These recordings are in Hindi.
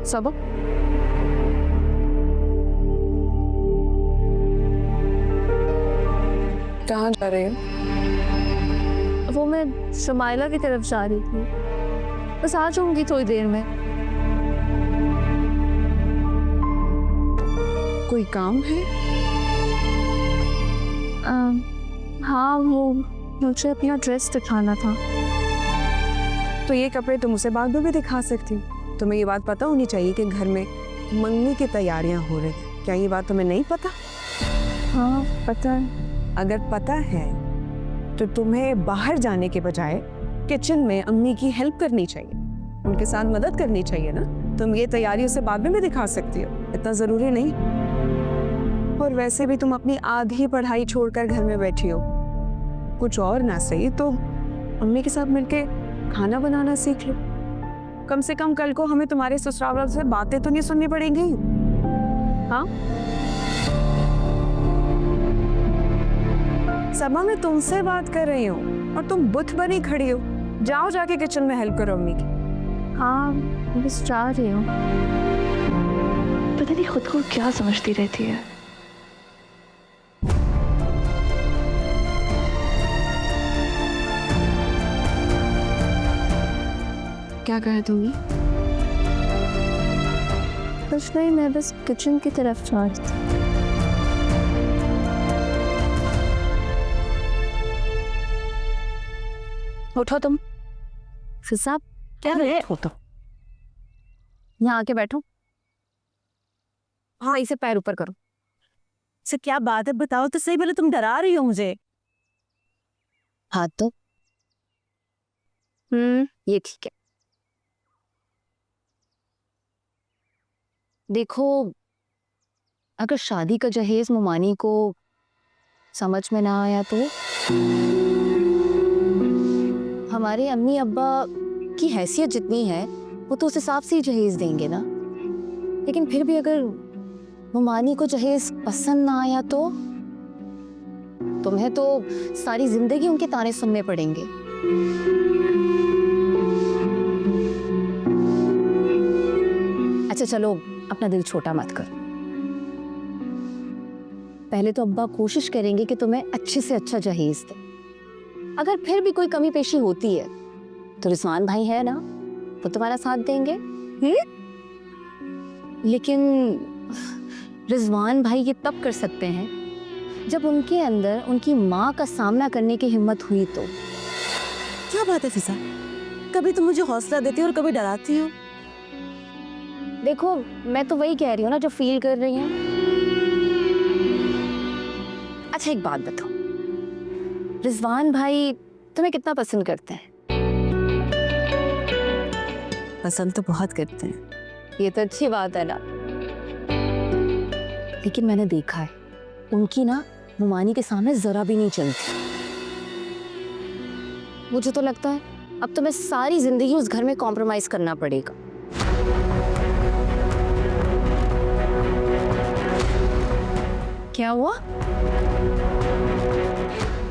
सबा, कहाँ जा रही हो? वो मैं शमाइला की तरफ जा रही थी, बस आ जाऊंगी थोड़ी देर में। कोई काम है? हाँ, वो मुझे अपना ड्रेस दिखाना था। तो ये कपड़े तुम उसे बाद में भी दिखा सकती हो। तुम्हें ये बात पता होनी चाहिए कि घर में मंगनी की तैयारियां हो रही हैं। क्या ये बात तुम्हें नहीं पता? हाँ पता है। अगर पता है तो तुम्हें बाहर जाने के बजाय किचन में अम्मी की हेल्प करनी चाहिए, उनके साथ मदद करनी चाहिए ना। तुम ये तैयारी उसे बाद में भी दिखा सकती हो, इतना जरूरी नहीं। और वैसे भी तुम अपनी आधी पढ़ाई छोड़कर घर में बैठी हो, कुछ और ना सही तो अम्मी के साथ मिलके खाना बनाना सीख लो। कम से कम कल को हमें तुम्हारे ससुराल वालों से बातें तो नहीं सुननी पड़ेंगी। हाँ सबा, मैं तुमसे बात कर रही हूँ और तुम बुत बनी खड़ी हो। जाओ जाके किचन में हेल्प करो अम्मी की। हाँ बस जा रही हूँ। पता नहीं खुद को क्या समझती रहती है। क्या कहा तुमने? कुछ नहीं, मैं बस किचन की तरफ जा रही थी। उठो तुम। फिर साहब क्या है? उठो। यहाँ आके बैठो। हाँ इसे पैर ऊपर करो। से क्या बात है बताओ तो सही, पहले तुम डरा रही हो मुझे। हाथ तो ये ठीक है। देखो, अगर शादी का जहेज मुमानी को समझ में ना आया तो हमारे अम्मी अब्बा की हैसियत जितनी है वो तो उस हिसाब से ही जहेज देंगे ना। लेकिन फिर भी अगर मुमानी को जहेज पसंद ना आया तो तुम्हें तो सारी जिंदगी उनके ताने सुनने पड़ेंगे। अच्छा चलो, अपना दिल छोटा मत करो। पहले तो अब्बा कोशिश करेंगे कि तुम्हें अच्छे से अच्छा जहेज दे। अगर फिर भी कोई कमी पेशी होती है तो रिजवान भाई है ना, वो तुम्हारा साथ देंगे। लेकिन रिजवान भाई ये तब कर सकते हैं जब उनके अंदर उनकी माँ का सामना करने की हिम्मत हुई तो। क्या बात है फिजा, कभी तुम मुझे हौसला देती हो और कभी डराती हो। देखो, मैं तो वही कह रही हूँ ना जो फील कर रही हूँ। अच्छा एक बात बताओ, रिजवान भाई तुम्हें कितना पसंद करते हैं? पसंद तो बहुत करते हैं। ये तो अच्छी बात है ना। लेकिन मैंने देखा है उनकी ना मुमानी के सामने जरा भी नहीं चलती। मुझे तो लगता है अब तुम्हें सारी जिंदगी उस घर में कॉम्प्रोमाइज करना पड़ेगा। क्या हुआ?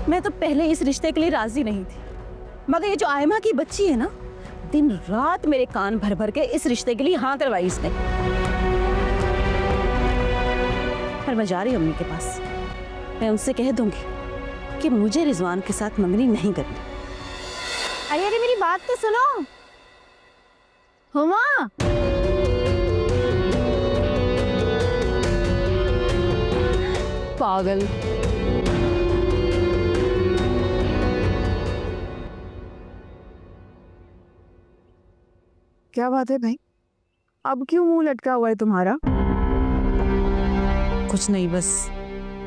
मैं तो पहले इस रिश्ते के लिए राजी नहीं थी, मगर ये जो आयमा की बच्ची है ना, दिन रात मेरे कान भर भर के इस रिश्ते के लिए हाँ करवाई इसने। पर मैं जा रही हूँ अम्मी के पास, मैं उनसे कह दूंगी कि मुझे रिजवान के साथ मंगनी नहीं करनी। अरे मेरी बात तो सुनो हुमा। पागल। क्या बात है भाई, अब क्यों मुंह लटका हुआ है तुम्हारा? कुछ नहीं, बस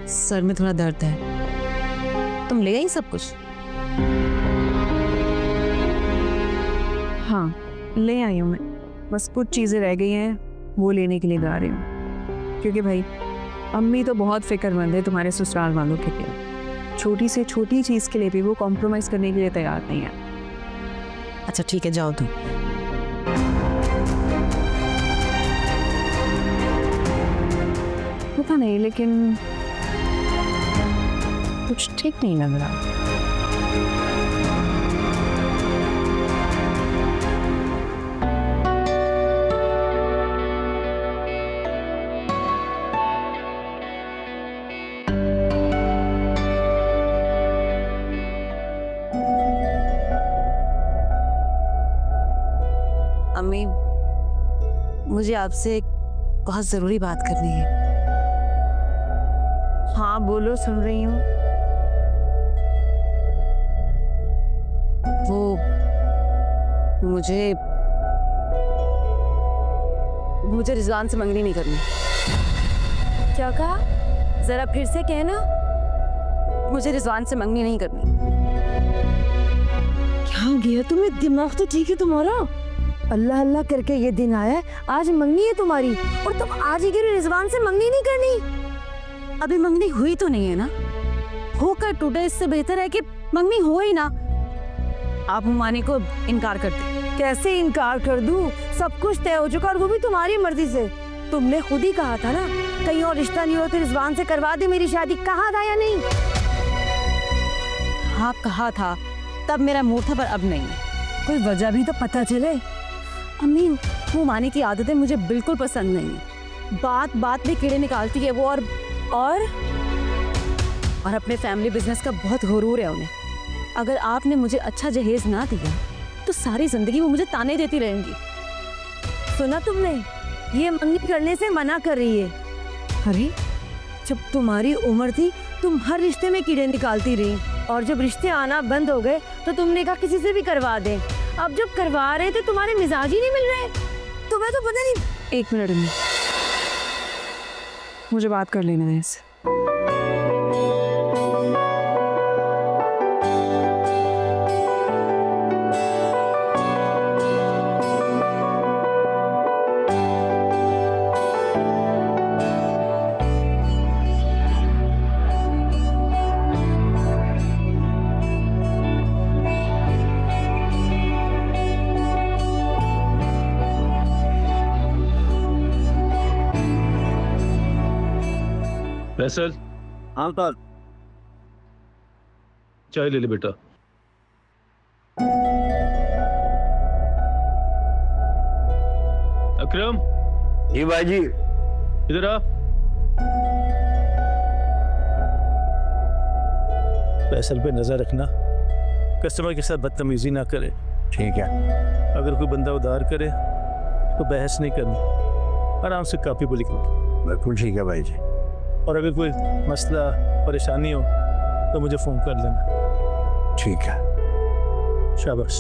सर में थोड़ा दर्द है। तुम ले आई सब कुछ? हाँ ले आई हूँ मैं, बस कुछ चीजें रह गई हैं वो लेने के लिए जा रही हूँ। क्योंकि भाई अम्मी तो बहुत फिक्रमंद है तुम्हारे ससुराल वालों के लिए। छोटी से छोटी चीज के लिए भी वो कॉम्प्रोमाइज करने के लिए तैयार नहीं है। अच्छा ठीक है, जाओ तुम। पता नहीं, लेकिन कुछ ठीक नहीं लग रहा। मुझे आपसे एक बहुत ज़रूरी बात करनी है। हाँ बोलो, सुन रही हूँ। वो मुझे रिजवान से मंगनी नहीं करनी। क्या कहा? जरा फिर से कहना। मुझे रिजवान से मंगनी नहीं करनी। क्या हो गया तुम्हें? दिमाग तो ठीक है तुम्हारा? अल्लाह अल्लाह करके ये दिन आया है, आज मंगनी है तुम्हारी और तुम आज ही के रिजवान से मंगनी नहीं करनी। अभी मंगनी हुई तो नहीं है ना, होकर टूटे इससे बेहतर है कि मंगनी हो ही ना। आप मुमानी को इनकार कर दे। कैसे इनकार कर दूं? सब कुछ तय हो चुका और वो भी तुम्हारी मर्जी से। तुमने खुद ही कहा था ना, कहीं और रिश्ता नहीं हो तो रिजवान से करवा दे मेरी शादी। कहा था या नहीं? हाँ कहा था, तब मेरा मूड था, पर अब नहीं है। कोई वजह भी तो पता चले। अम्मी, मुमानी की आदतें मुझे बिल्कुल पसंद नहीं है। बात बात में कीड़े निकालती है वो, और अपने फैमिली बिजनेस का बहुत गुरूर है उन्हें। अगर आपने मुझे अच्छा जहेज ना दिया तो सारी जिंदगी वो मुझे ताने देती रहेंगी। सुना तुमने? ये मंगनी करने से मना कर रही है। अरे जब तुम्हारी उम्र थी तुम हर रिश्ते में कीड़े निकालती रही, और जब रिश्ते आना बंद हो गए तो तुमने कहा किसी से भी करवा दे। अब जब करवा रहे तो तुम्हारे मिजाज ही नहीं मिल रहे। तुम्हें तो पता नहीं। एक मिनट में मुझे बात कर लेने दें इससे। फैसल, हाँ सर। चाय ले ले बेटा। अकरम, जी भाई जी। इधर आ। फैसल पे नजर रखना, कस्टमर के साथ बदतमीजी ना करे। ठीक है। अगर कोई बंदा उधार करे तो बहस नहीं करनी, आराम से कॉपी पर लिखना। बिल्कुल ठीक है भाई जी। और अगर कोई मसला परेशानी हो तो मुझे फ़ोन कर लेना। ठीक है। शाबाश।